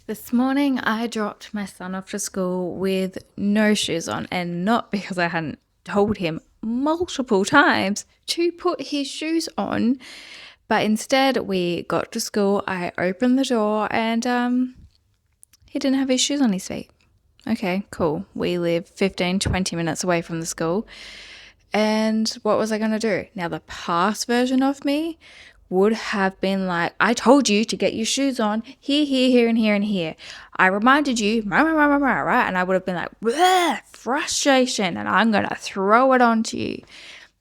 This morning, I dropped my son off to school with no shoes on, and not because I hadn't told him multiple times to put his shoes on, but instead, we got to school. I opened the door, and he didn't have his shoes on his feet. Okay, cool. We live 15, 20 minutes away from the school. And what was I going to do? Now, the past version of me would have been like, I told you to get your shoes on here, here, here, and here, and here. I reminded you, right? And I would have been like, frustration, and I'm going to throw it onto you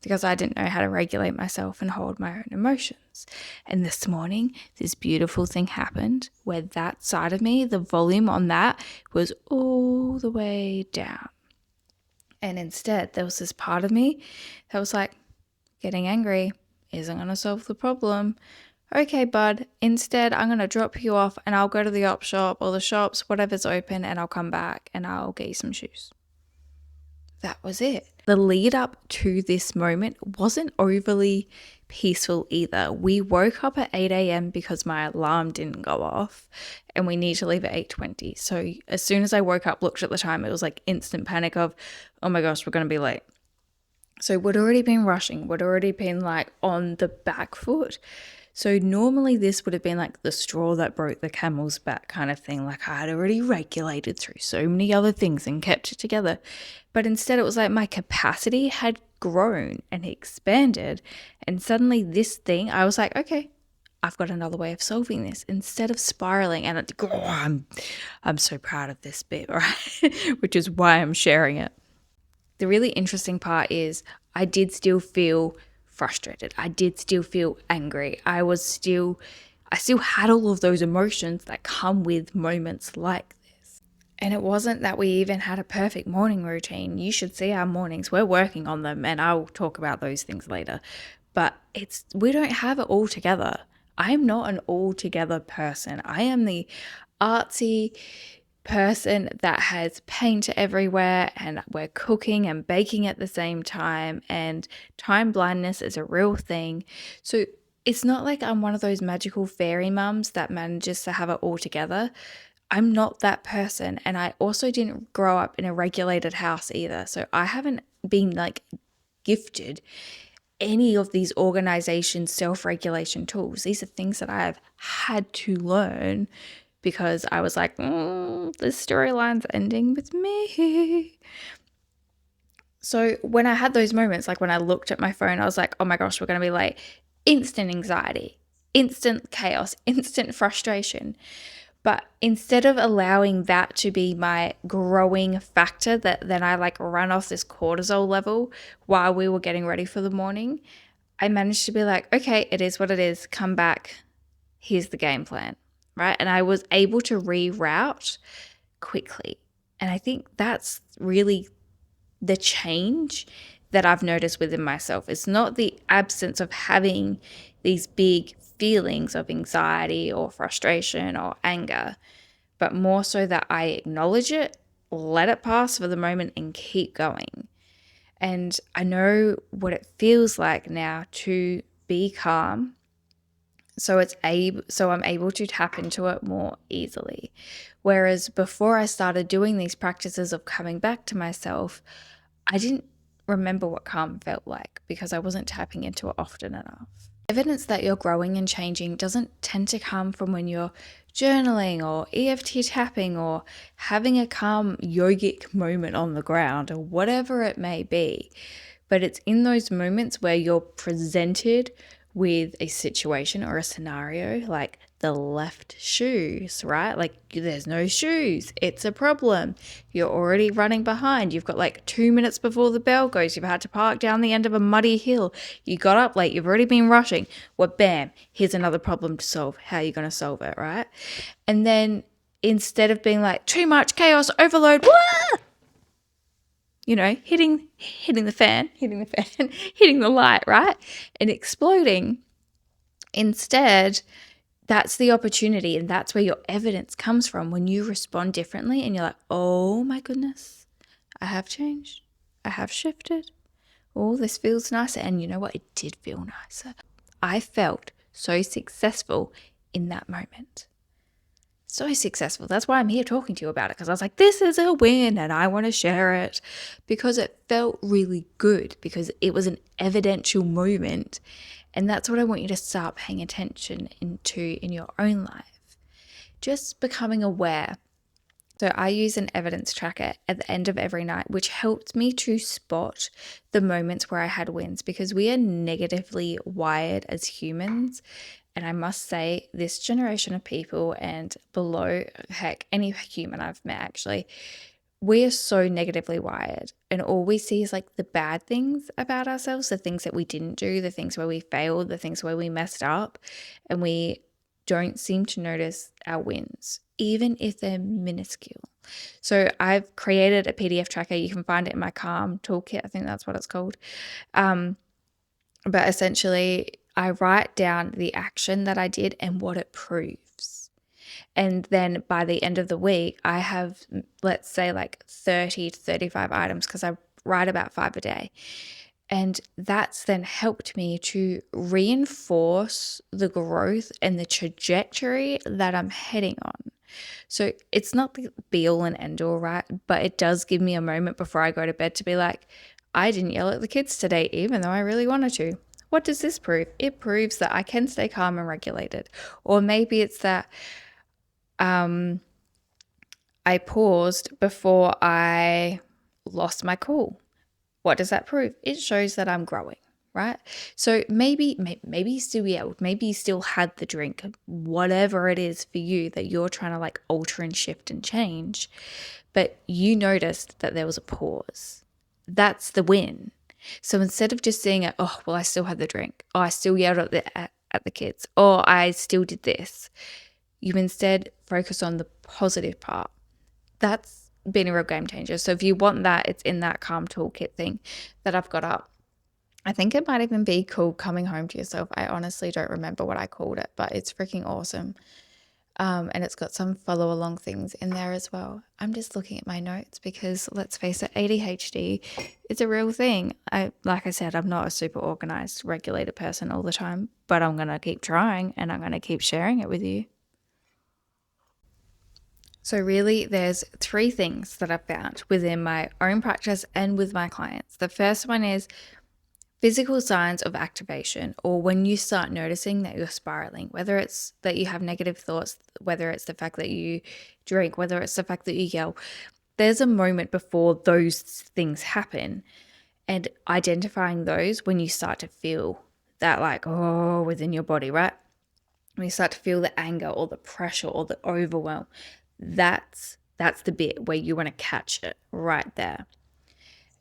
because I didn't know how to regulate myself and hold my own emotions. And this morning, this beautiful thing happened where that side of me, the volume on that was all the way down. And instead, there was this part of me that was like, getting angry isn't going to solve the problem. Okay, bud, instead, I'm going to drop you off and I'll go to the op shop or the shops, whatever's open, and I'll come back and I'll get you some shoes. That was it. The lead up to this moment wasn't overly peaceful either. We woke up at 8 a.m. because my alarm didn't go off and we need to leave at 8:20. So as soon as I woke up, looked at the time, it was like instant panic of, oh my gosh, we're going to be late. So we'd already been rushing. We'd already been like on the back foot. So normally this would have been like the straw that broke the camel's back kind of thing. Like I had already regulated through so many other things and kept it together. But instead it was like my capacity had grown and expanded. And suddenly I was like, okay, I've got another way of solving this instead of spiraling. And I'm so proud of this bit, right? Which is why I'm sharing it. The really interesting part is I did still feel frustrated. I did still feel angry. I still had all of those emotions that come with moments like this. And it wasn't that we even had a perfect morning routine. You should see our mornings. We're working on them and I'll talk about those things later. But we don't have it all together. I am not an all together person. I am the artsy person that has paint everywhere and we're cooking and baking at the same time, and time blindness is a real thing. So it's not like I'm one of those magical fairy mums that manages to have it all together. I'm not that person, and I also didn't grow up in a regulated house either. So I haven't been like gifted any of these organization self-regulation tools. These are things that I have had to learn because I was like, this storyline's ending with me. So when I had those moments, like when I looked at my phone, I was like, oh my gosh, we're going to be late. Instant anxiety, instant chaos, instant frustration. But instead of allowing that to be my growing factor, that then I like run off this cortisol level while we were getting ready for the morning, I managed to be like, okay, it is what it is. Come back. Here's the game plan. Right. And I was able to reroute quickly. And I think that's really the change that I've noticed within myself. It's not the absence of having these big feelings of anxiety or frustration or anger, but more so that I acknowledge it, let it pass for the moment, and keep going. And I know what it feels like now to be calm. So I'm able to tap into it more easily. Whereas before I started doing these practices of coming back to myself, I didn't remember what calm felt like because I wasn't tapping into it often enough. Evidence that you're growing and changing doesn't tend to come from when you're journaling or EFT tapping or having a calm yogic moment on the ground or whatever it may be. But it's in those moments where you're presented with a situation or a scenario like the left shoes, right? Like there's no shoes. It's a problem. You're already running behind. You've got like 2 minutes before the bell goes. You've had to park down the end of a muddy hill. You got up late. You've already been rushing. Well, bam, here's another problem to solve. How are you going to solve it, right? And then instead of being like too much chaos, overload, hitting the fan, hitting the light, right? And exploding. Instead, that's the opportunity, and that's where your evidence comes from when you respond differently and you're like, oh my goodness, I have changed. I have shifted. Oh, this feels nicer. And you know what? It did feel nicer. I felt so successful in that moment. So successful. That's why I'm here talking to you about it, because I was like, this is a win and I want to share it, because it felt really good, because it was an evidential moment. And that's what I want you to start paying attention into in your own life. Just becoming aware. So I use an evidence tracker at the end of every night, which helped me to spot the moments where I had wins, because we are negatively wired as humans. And I must say, this generation of people and below, heck, any human I've met actually, we are so negatively wired. And all we see is like the bad things about ourselves, the things that we didn't do, the things where we failed, the things where we messed up. And we don't seem to notice our wins, even if they're minuscule. So I've created a PDF tracker. You can find it in my Calm toolkit. I think that's what it's called. But essentially, I write down the action that I did and what it proves. And then by the end of the week, I have, let's say, like 30 to 35 items, because I write about 5 a day. And that's then helped me to reinforce the growth and the trajectory that I'm heading on. So it's not the be all and end all, right? But it does give me a moment before I go to bed to be like, I didn't yell at the kids today, even though I really wanted to. What does this prove? It proves that I can stay calm and regulated. Or maybe it's that I paused before I lost my cool. What does that prove? It shows that I'm growing, right? So maybe you still yelled, maybe you still had the drink, whatever it is for you that you're trying to like alter and shift and change, but you noticed that there was a pause. That's the win. So instead of just seeing it, oh, well, I still had the drink, oh, I still yelled at the kids, or I still did this, you instead focus on the positive part. That's been a real game changer. So if you want that, it's in that Calm toolkit thing that I've got up. I think it might even be called Coming Home to Yourself. I honestly don't remember what I called it, but it's freaking awesome. And it's got some follow along things in there as well. I'm just looking at my notes because let's face it, ADHD is a real thing. Like I said, I'm not a super organized, regulated person all the time, but I'm going to keep trying and I'm going to keep sharing it with you. So really, there's 3 things that I've found within my own practice and with my clients. The first one is physical signs of activation, or when you start noticing that you're spiraling, whether it's that you have negative thoughts, whether it's the fact that you drink, whether it's the fact that you yell. There's a moment before those things happen, and identifying those when you start to feel that like, oh, within your body, right? When you start to feel the anger or the pressure or the overwhelm, that's the bit where you want to catch it right there.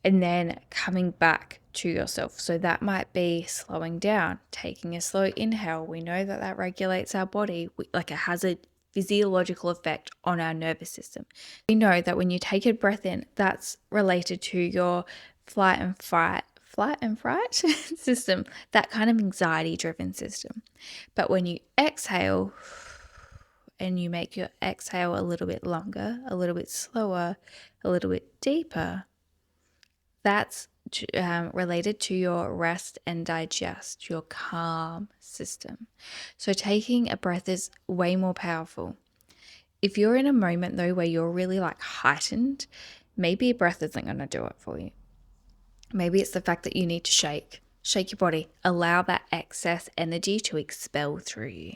And then coming back to yourself. So that might be slowing down, taking a slow inhale. We know that that regulates our body, like it has a physiological effect on our nervous system. We know that when you take a breath in, that's related to your flight and fright system, that kind of anxiety driven system. But when you exhale and you make your exhale a little bit longer, a little bit slower, a little bit deeper, that's related to your rest and digest, your calm system. So taking a breath is way more powerful. If you're in a moment though where you're really like heightened, maybe a breath isn't going to do it for you. Maybe it's the fact that you need to shake your body, allow that excess energy to expel through you.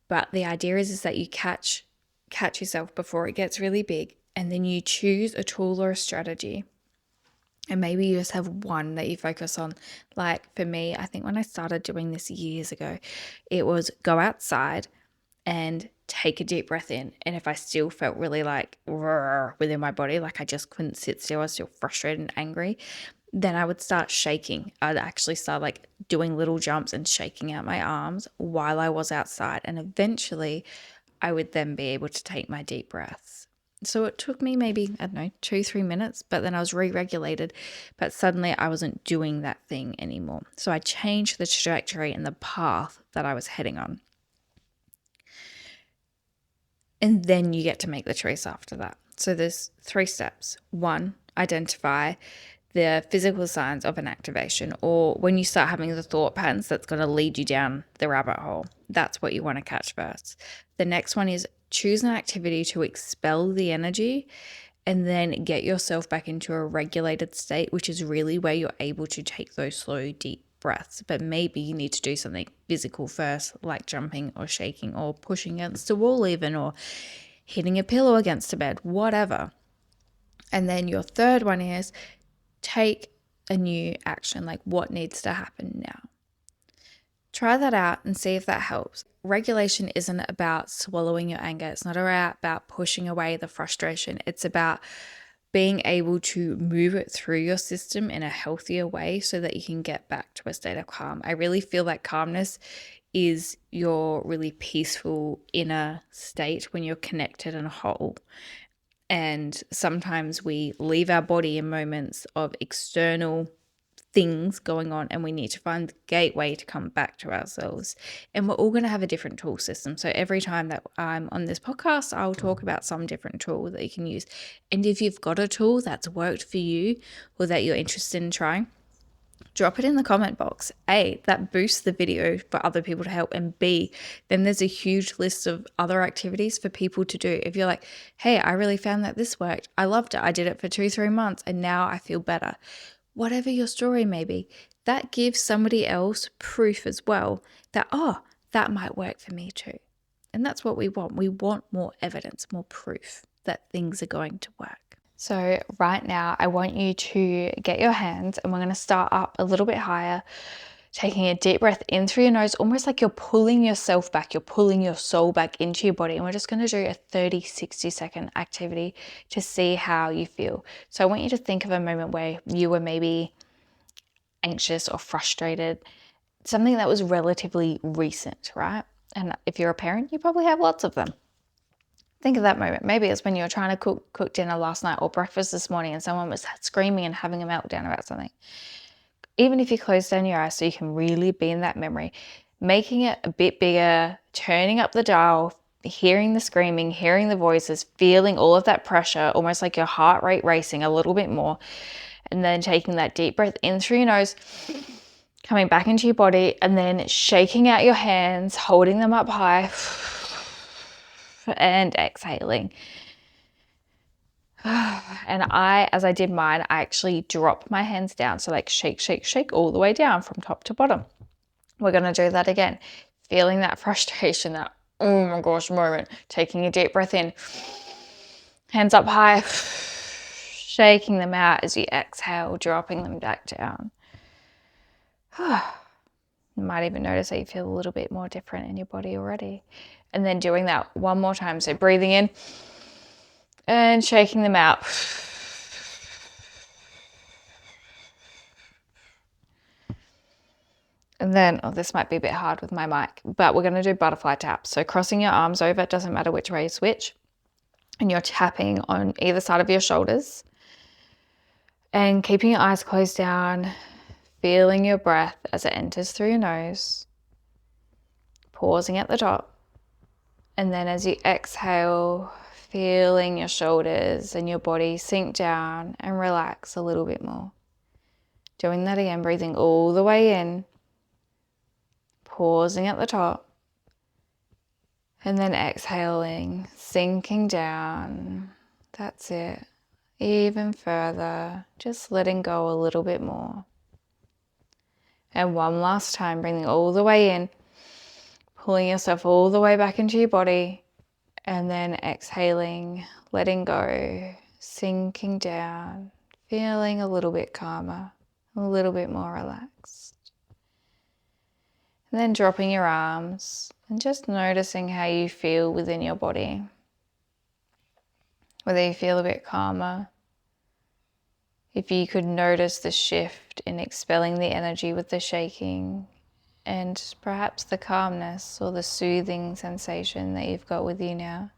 But the idea is that you catch yourself before it gets really big, and then you choose a tool or a strategy. And maybe you just have one that you focus on. Like for me, I think when I started doing this years ago, it was go outside and take a deep breath in. And if I still felt really like within my body, like I just couldn't sit still, I was still frustrated and angry, then I would start shaking. I'd actually start like doing little jumps and shaking out my arms while I was outside. And eventually I would then be able to take my deep breaths. So it took me maybe, 2-3 minutes, but then I was re-regulated, but suddenly I wasn't doing that thing anymore. So I changed the trajectory and the path that I was heading on. And then you get to make the choice after that. So there's 3 steps. 1, identify the physical signs of an activation, or when you start having the thought patterns that's going to lead you down the rabbit hole. That's what you want to catch first. The next one is choose an activity to expel the energy and then get yourself back into a regulated state, which is really where you're able to take those slow, deep breaths. But maybe you need to do something physical first, like jumping or shaking or pushing against a wall even, or hitting a pillow against a bed, whatever. And then your third one is take a new action, like what needs to happen now. Try that out and see if that helps. Regulation isn't about swallowing your anger. It's not about pushing away the frustration. It's about being able to move it through your system in a healthier way so that you can get back to a state of calm. I really feel that calmness is your really peaceful inner state when you're connected and whole. And sometimes we leave our body in moments of external things going on, and we need to find the gateway to come back to ourselves. And we're all going to have a different tool system. So every time that I'm on this podcast, I'll talk about some different tool that you can use. And if you've got a tool that's worked for you or that you're interested in trying, drop it in the comment box. A, that boosts the video for other people to help. And B, then there's a huge list of other activities for people to do. If you're like, hey, I really found that this worked. I loved it. I did it for 2-3 months and now I feel better. Whatever your story may be, that gives somebody else proof as well that, oh, that might work for me too. And that's what we want. We want more evidence, more proof that things are going to work. So right now, I want you to get your hands and we're going to start up a little bit higher, taking a deep breath in through your nose, almost like you're pulling yourself back, you're pulling your soul back into your body. And we're just going to do a 30-60 second activity to see how you feel. So I want you to think of a moment where you were maybe anxious or frustrated, something that was relatively recent, right? And if you're a parent, you probably have lots of them. Think of that moment. Maybe it's when you were trying to cook dinner last night or breakfast this morning and someone was screaming and having a meltdown about something. Even if you close down your eyes so you can really be in that memory, making it a bit bigger, turning up the dial, hearing the screaming, hearing the voices, feeling all of that pressure, almost like your heart rate racing a little bit more, and then taking that deep breath in through your nose, coming back into your body, and then shaking out your hands, holding them up high, and exhaling. And as I did mine, I actually dropped my hands down. So like shake, shake, shake all the way down from top to bottom. We're going to do that again. Feeling that frustration, that oh my gosh moment. Taking a deep breath in. Hands up high. Shaking them out as you exhale, dropping them back down. You might even notice that you feel a little bit more different in your body already. And then doing that one more time. So breathing in. And shaking them out. And then, this might be a bit hard with my mic, but we're going to do butterfly taps. So crossing your arms over, it doesn't matter which way you switch. And you're tapping on either side of your shoulders. And keeping your eyes closed down, feeling your breath as it enters through your nose. Pausing at the top. And then as you exhale, feeling your shoulders and your body sink down and relax a little bit more. Doing that again, breathing all the way in, pausing at the top, and then exhaling, sinking down. That's it. Even further, just letting go a little bit more. And one last time, breathing all the way in, pulling yourself all the way back into your body. And then exhaling, letting go, sinking down, feeling a little bit calmer, a little bit more relaxed. And then dropping your arms and just noticing how you feel within your body. Whether you feel a bit calmer. If you could notice the shift in expelling the energy with the shaking, and perhaps the calmness or the soothing sensation that you've got with you now.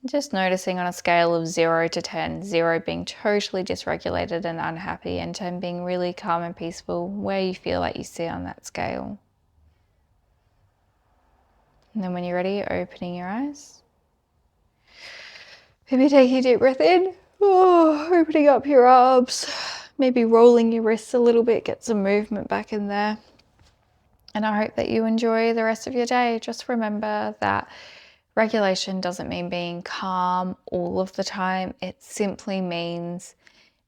Just noticing on a scale of 0 to 10, 0 being totally dysregulated and unhappy, and 10 being really calm and peaceful, where you feel like you sit on that scale. And then when you're ready, opening your eyes. Maybe taking a deep breath in, opening up your arms. Maybe rolling your wrists a little bit, get some movement back in there. And I hope that you enjoy the rest of your day. Just remember that regulation doesn't mean being calm all of the time. It simply means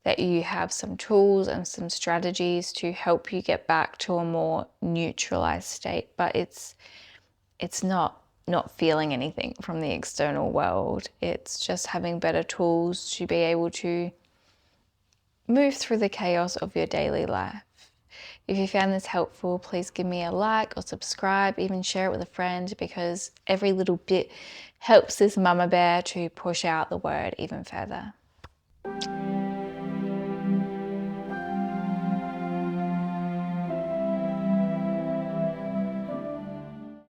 that you have some tools and some strategies to help you get back to a more neutralized state. But it's not feeling anything from the external world. It's just having better tools to be able to move through the chaos of your daily life. If you found this helpful, please give me a like or subscribe, even share it with a friend, because every little bit helps this mama bear to push out the word even further.